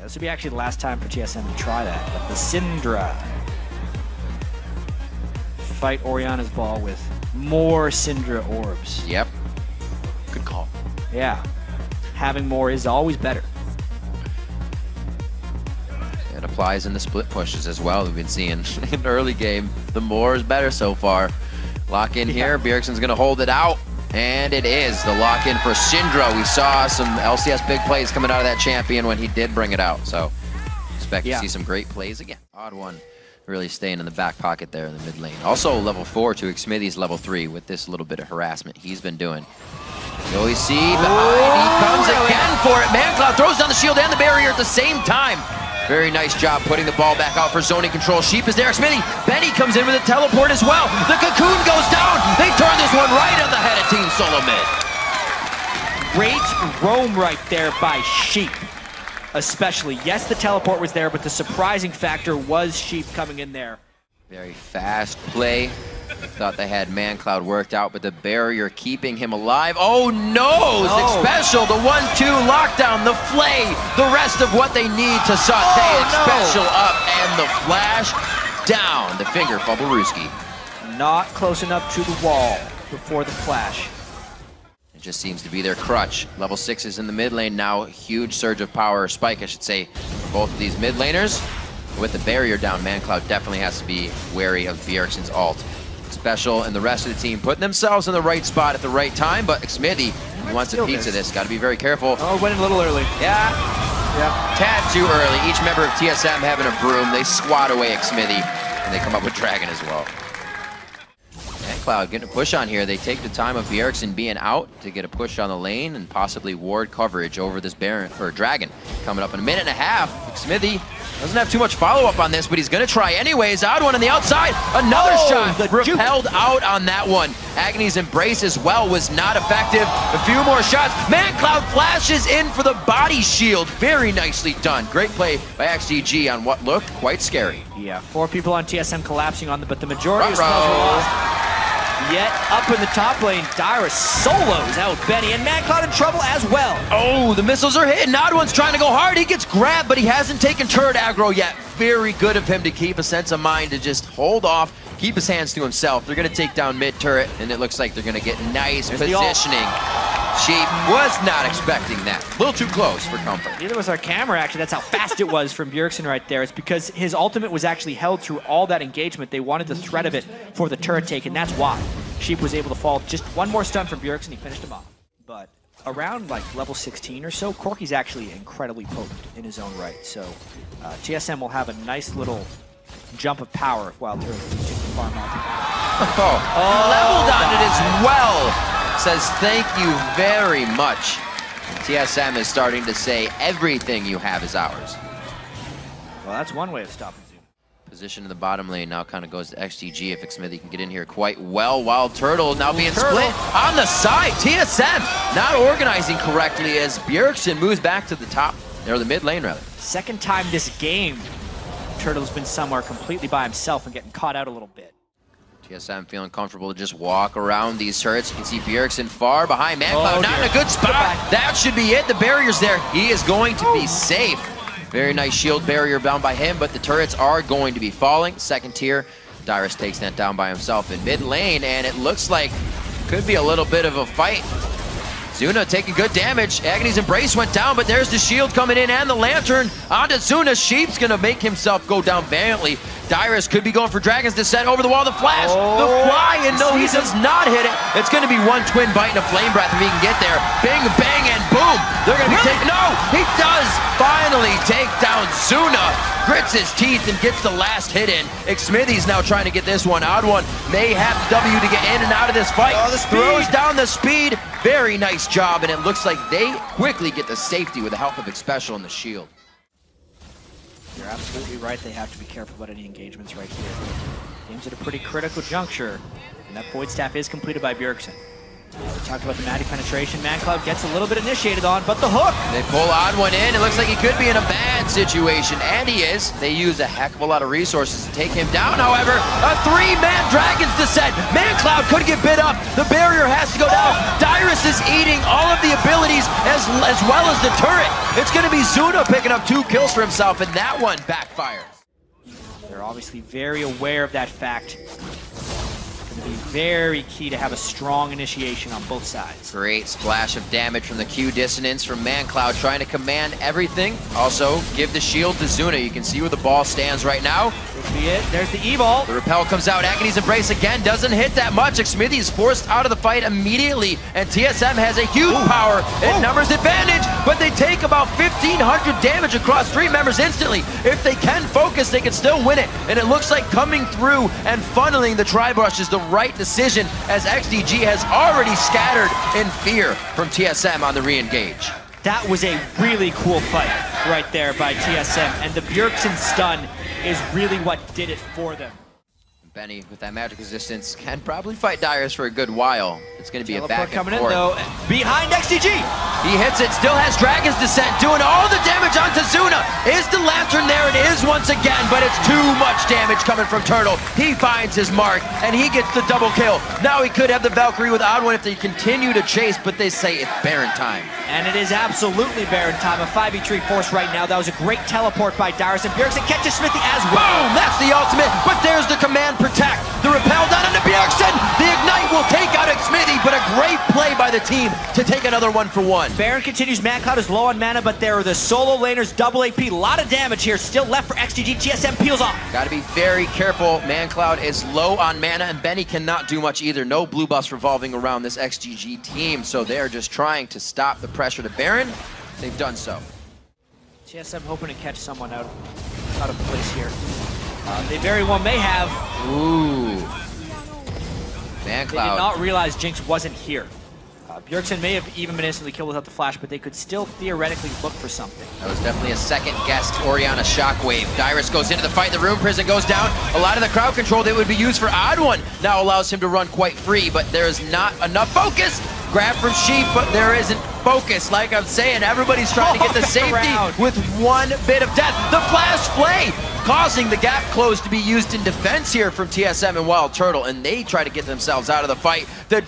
This would be actually the last time for TSM to try that. But the Syndra fight Oriana's ball with more Syndra orbs. Yep. Good call. Yeah. Having more is always better. It applies in the split pushes as well. We've been seeing in the early game, the more is better so far. Lock in here. Bjergsen's going to hold it out. And it is the lock-in for Syndra. We saw some LCS big plays coming out of that champion when he did bring it out. So expect to see some great plays again. Odd one really staying in the back pocket there in the mid lane. Also level 4 to Xmithy's level 3 with this little bit of harassment he's been doing. You always see behind. He comes again for it. ManCloud throws down the shield and the barrier at the same time. Very nice job putting the ball back out for zoning control. Sheep is there. Xmithy. Benny comes in with a teleport as well. The cocoon goes down. They turn this one right on the head of Team Solo Mid. Great roam right there by Sheep, especially. Yes, the teleport was there, but the surprising factor was Sheep coming in there. Very fast play. Thought they had ManCloud worked out, but the barrier keeping him alive. Oh no! Six Special, the 1-2 lockdown, the flay, the rest of what they need to saute it. Special up and the flash down. The finger for Baruski. Not close enough to the wall before the flash. It just seems to be their crutch. Level 6 is in the mid lane now. Huge surge of power, or spike I should say, for both of these mid laners. With the barrier down, ManCloud definitely has to be wary of Bjergsen's ult. Special and the rest of the team putting themselves in the right spot at the right time, but Xmithy wants a piece of this. Got to be very careful. Oh, went in a little early. Yeah. Tad too early. Each member of TSM having a broom. They swat away Xmithy, and they come up with Dragon as well. ManCloud getting a push on here. They take the time of Bjergsen being out to get a push on the lane and possibly ward coverage over this Baron or Dragon. Coming up in a minute and a half. Xmithy doesn't have too much follow-up on this, but he's going to try anyways. Odd one on the outside. Another shot. Repelled out on that one. Agony's Embrace as well was not effective. A few more shots. ManCloud flashes in for the body shield. Very nicely done. Great play by XDG on what looked quite scary. Yeah, 4 people on TSM collapsing on them, but the majority of spells were lost. Yet up in the top lane, Dyrus solos out Benny, and ManCloud in trouble as well. Oh, the missiles are hitting. Odd one's trying to go hard. He gets grabbed, but he hasn't taken turret aggro yet. Very good of him to keep a sense of mind to just hold off, keep his hands to himself. They're going to take down mid turret, and it looks like they're going to get nice positioning. Sheep was not expecting that. A little too close for comfort. Neither was our camera, actually. That's how fast it was from Bjergsen right there. It's because his ultimate was actually held through all that engagement. They wanted the threat of it for the turret take, and that's why Sheep was able to fall. Just one more stun from Bjergsen, he finished him off. But around like level 16 or so, Corki's actually incredibly potent in his own right. So TSM will have a nice little jump of power if Wild Turret can farm out. Leveled on it as well. Says thank you very much. TSM is starting to say everything you have is ours. Well, that's one way of stopping Zoom. Position in the bottom lane now kind of goes to XDG if Xmithy can get in here quite well. Wild Turtle now being split on the side. TSM not organizing correctly as Bjergsen moves back to the top, or the mid lane rather. Second time this game, Turtle's been somewhere completely by himself and getting caught out a little bit. TSM feeling comfortable to just walk around these turrets. You can see Bjergsen far behind ManCloud, not in a good spot. That should be it. The barrier's there. He is going to be safe. Very nice shield barrier down by him, but the turrets are going to be falling. Second tier, Dyrus takes that down by himself in mid lane, and it looks like could be a little bit of a fight. Zuna taking good damage. Agony's Embrace went down, but there's the shield coming in and the lantern onto Zuna. Sheep's gonna make himself go down valiantly. Dyrus could be going for Dragon's Descent over the wall. The flash, the fly, and no, he does not hit it. It's gonna be one twin bite and a flame breath if he can get there. Bing, bang, and boom. They're gonna be taking, no, he does finally take down Zuna. Grits his teeth and gets the last hit in. Xmithy's now trying to get this one. Odd one may have W to get in and out of this fight. Throws down the speed. Very nice job, and it looks like they quickly get the safety with the help of Xspecial and the shield. You're absolutely right. They have to be careful about any engagements right here. Game's at a pretty critical juncture, and that Void Staff is completed by Bjergsen. We talked about the Maddie penetration. ManCloud gets a little bit initiated on, but the hook! They pull odd one in. It looks like he could be in a bad situation, and he is. They use a heck of a lot of resources to take him down, however. A three-man Dragon's Descent. ManCloud could get bit up. The barrier has to go down. Dyrus is eating all of the abilities as well as the turret. It's going to be Zuna picking up 2 kills for himself, and that one backfires. They're obviously very aware of that fact. It's going to be very key to have a strong initiation on both sides. Great splash of damage from the Q dissonance from ManCloud, trying to command everything. Also, give the shield to Zuna. You can see where the ball stands right now. Could be it. There's the E-ball. The repel comes out. Agony's Embrace again doesn't hit that much. Xmithy is forced out of the fight immediately, and TSM has a huge power and numbers advantage, but they take about 1,500 damage across 3 members instantly. If they can focus, they can still win it, and it looks like coming through and funneling the Tri-Brush is the right decision, as XDG has already scattered in fear from TSM on the re-engage. That was a really cool fight right there by TSM, and the Bjergsen stun is really what did it for them. Benny, with that magic resistance, can probably fight Dyrus for a good while. It's going to be a back and coming forth. in though, behind XDG. He hits it, still has Dragon's Descent, doing all the damage onto Zuna. Is the Lantern there? It is once again, but it's too much damage coming from Turtle. He finds his mark, and he gets the double kill. Now he could have the Valkyrie with odd one if they continue to chase, but they say it's Baron time. And it is absolutely Baron time. A 5v3 force right now. That was a great teleport by Dyrus, and Bjergsen catches Smithy as well. Boom! That's the ultimate, but there's the command protect. The repel down into Bjergsen. The ignite will take out Xmithy, but a great play by the team to take another 1-for-1. Baron continues. ManCloud is low on mana, but there are the solo laners, double AP. A lot of damage here still left for XDG. TSM peels off. Gotta be very careful. ManCloud is low on mana, and Benny cannot do much either. No blue buffs revolving around this XDG team, so they're just trying to stop the pressure to Baron. They've done so. TSM hoping to catch someone out of place here. They very well may have. Ooh. ManCloud. They did not realize Jinx wasn't here. Bjergsen may have even been instantly killed without the flash, but they could still theoretically look for something. That was definitely a second-guessed Orianna Shockwave. Dyrus goes into the fight, the Rune Prison goes down. A lot of the crowd control that would be used for Odd One now allows him to run quite free, but there is not enough focus. Grab from Sheep, but there isn't focus. Like I'm saying, everybody's trying to get the safety with one bit of death. The Flash Flay causing the gap close to be used in defense here from TSM and Wild Turtle, and they try to get themselves out of the fight. The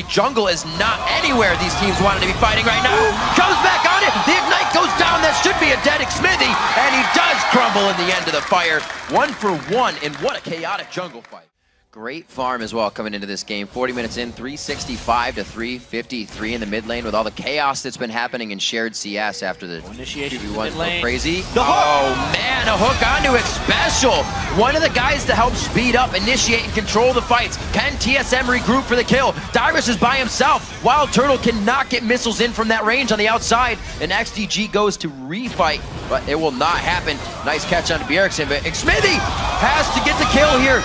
jungle is not anywhere these teams wanted to be fighting right now. Comes back on it. The ignite goes down. That should be a dead Xmithy, and he does crumble in the end of the fire. 1-for-1 in what a chaotic jungle fight. Great farm as well coming into this game. 40 minutes in, 365 to 353 in the mid lane with all the chaos that's been happening in shared CS after the initiation 2v1 so crazy. The hook. Oh man, a hook onto it special. One of the guys to help speed up, initiate, and control the fights. Can TSM regroup for the kill? Dyrus is by himself. Wild Turtle cannot get missiles in from that range on the outside, and XDG goes to refight, but it will not happen. Nice catch onto Bjergsen, but Xmithy has to get the kill here.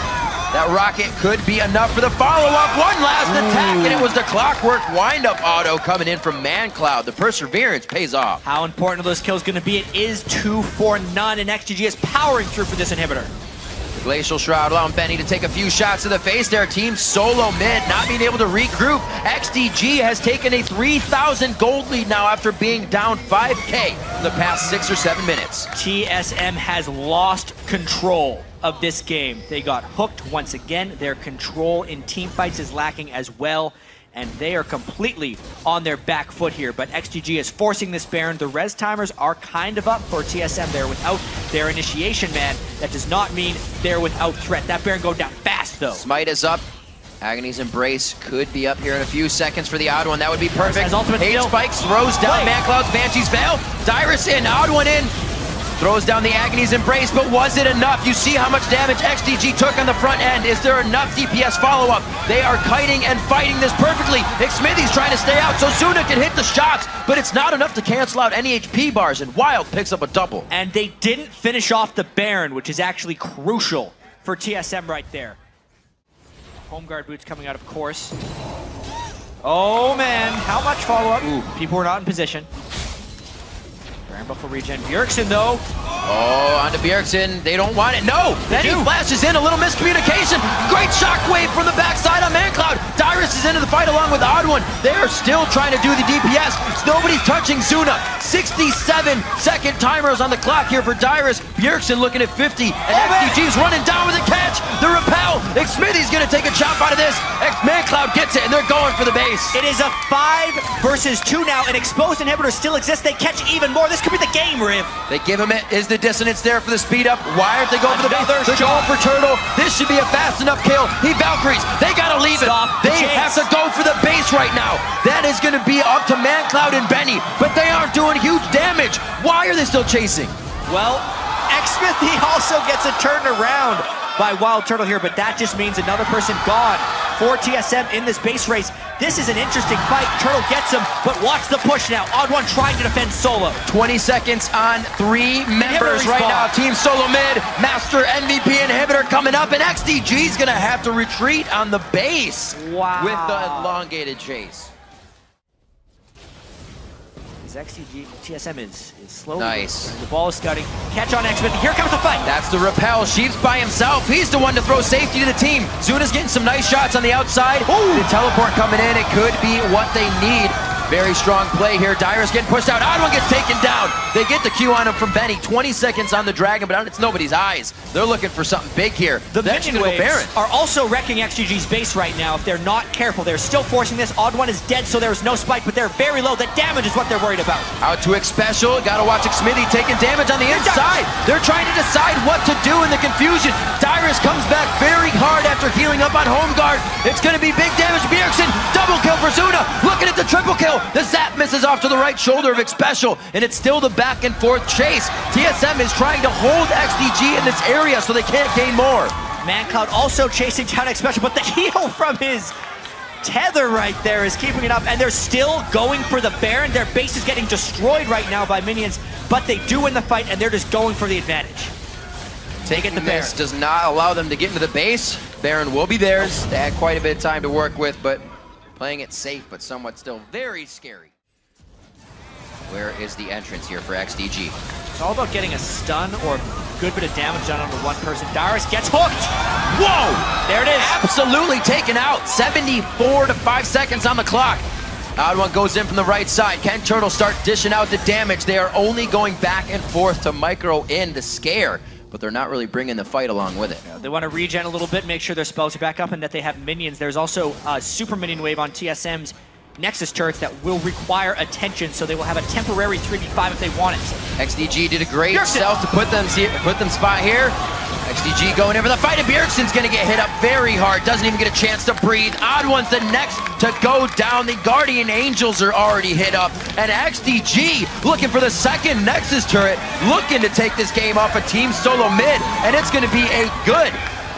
That rocket could be enough for the follow-up. One last attack, and it was the clockwork wind-up auto coming in from ManCloud. The perseverance pays off. How important are those kills going to be? It is 2 for none, and XDG is powering through for this inhibitor. The Glacial Shroud allowing Benny to take a few shots to the face. Their team solo mid, not being able to regroup. XDG has taken a 3,000 gold lead now after being down 5K in the past 6 or 7 minutes. TSM has lost control of this game. They got hooked once again. Their control in team fights is lacking as well, and they are completely on their back foot here. But XDG is forcing this Baron. The res timers are kind of up for TSM. They're without their initiation man. That does not mean they're without threat. That Baron go down fast though. Smite is up. Agony's Embrace could be up here in a few seconds for the Odd One. That would be perfect. Hate Spikes throws down ManCloud's Banshee's Veil. Dyrus in, Odd One in. Throws down the Agony's Embrace, but was it enough? You see how much damage XDG took on the front end. Is there enough DPS follow-up? They are kiting and fighting this perfectly. Xmithy's trying to stay out so Zuna can hit the shots, but it's not enough to cancel out any HP bars, and Wild picks up a double. And they didn't finish off the Baron, which is actually crucial for TSM right there. Home guard boots coming out, of course. Oh man, how much follow-up? Ooh, people were not in position. Baron buff will regen. Bjergsen though. Oh, onto Bjergsen. They don't want it. No! Then he flashes in. A little miscommunication. Great shockwave from the backside on ManCloud. Dyrus is into the fight along with Odd1. They're still trying to do the DPS. Nobody's touching Zuna. 67-second timers on the clock here for Dyrus. Bjergsen looking at 50, and XDG's running down with a catch. The repel. Smithy's going to take a chop out of this. ManCloud gets it, and they're going for the base. It is a 5 versus 2 now, and exposed inhibitors still exist. They catch even more. This could be the game, Riv. They give him it. Is the dissonance there for the speed up? Why aren't they going for the base? They're going for Turtle. This should be a fast enough kill. He Valkyries. They got to leave it. They have to go for the base right now. That is going to be up to ManCloud and Benny, but they aren't doing huge damage. Why are they still chasing? Well, Smithy also gets it turned around by Wild Turtle here, but that just means another person gone for TSM in this base race. This is an interesting fight. Turtle gets him, but watch the push now. Odd1 trying to defend solo. 20 seconds on 3 members right now. Team Solo mid, Master MVP inhibitor coming up, and XDG's gonna have to retreat on the base. Wow. With the elongated chase. TSM is slowly. Nice. The ball is scouting. Catch on X-Smith. Here comes the fight. That's the repel. Sheep's by himself. He's the one to throw safety to the team. Zuna's getting some nice shots on the outside. Ooh. The teleport coming in. It could be what they need. Very strong play here. Dyrus getting pushed out. Odd1 gets taken down. They get the Q on him from Benny. 20 seconds on the Dragon, but it's nobody's eyes. They're looking for something big here. The minion waves are also wrecking XGG's base right now if they're not careful. They're still forcing this. Odd1 is dead, so there's no spike, but they're very low. The damage is what they're worried about. Out to X Special. Gotta watch Smithy taking damage on the inside. They're trying to decide what to do in the confusion. Dyrus comes back very hard after healing up on home guard. It's gonna be big damage. Bjergsen, double kill for Zuna. Looking at the triple kill. The zap misses off to the right shoulder of X Special, and it's still the back and forth chase. TSM is trying to hold XDG in this area so they can't gain more. ManCloud also chasing down X Special, but the heal from his tether right there is keeping it up, and they're still going for the Baron. Their base is getting destroyed right now by minions, but they do win the fight, and they're just going for the advantage. Taking the Baron does not allow them to get into the base. Baron will be theirs. They had quite a bit of time to work with, but playing it safe, but somewhat still very scary. Where is the entrance here for XDG? It's all about getting a stun or a good bit of damage done onto one person. Dyrus gets hooked. Whoa! There it is. Absolutely taken out. 74 to 5 seconds on the clock. Odd1 goes in from the right side. Can Turtle start dishing out the damage? They are only going back and forth to micro in the scare, but they're not really bringing the fight along with it. Yeah, they want to regen a little bit, make sure their spells are back up, and that they have minions. There's also a super minion wave on TSM's Nexus turrets that will require attention, so they will have a temporary 3v5 if they want it. XDG did a great self to put them spot here. XDG going in for the fight, and Bjergsen's gonna get hit up very hard. Doesn't even get a chance to breathe. Odd1's the next to go down. The Guardian Angels are already hit up, and XDG looking for the second Nexus turret, looking to take this game off a Team Solo mid, and it's gonna be a good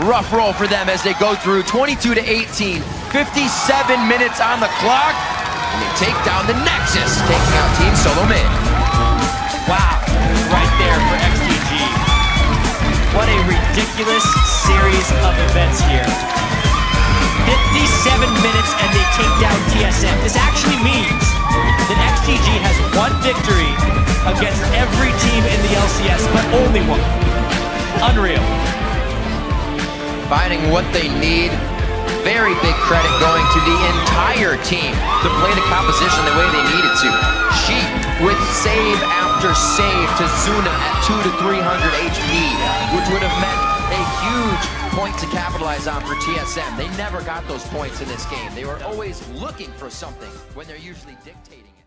rough roll for them as they go through 22 to 18. 57 minutes on the clock, and they take down the Nexus, taking out Team Solo mid. Wow, right there for XDG. What a ridiculous series of events here. 57 minutes and they take down TSM. This actually means that XDG has one victory against every team in the LCS, but only one. Unreal. Finding what they need. Very big credit going to the entire team to play the composition the way they needed to. Sheep with save after save to Zuna at 200 to 300 HP, which would have meant a huge point to capitalize on for TSM. They never got those points in this game. They were always looking for something when they're usually dictating it.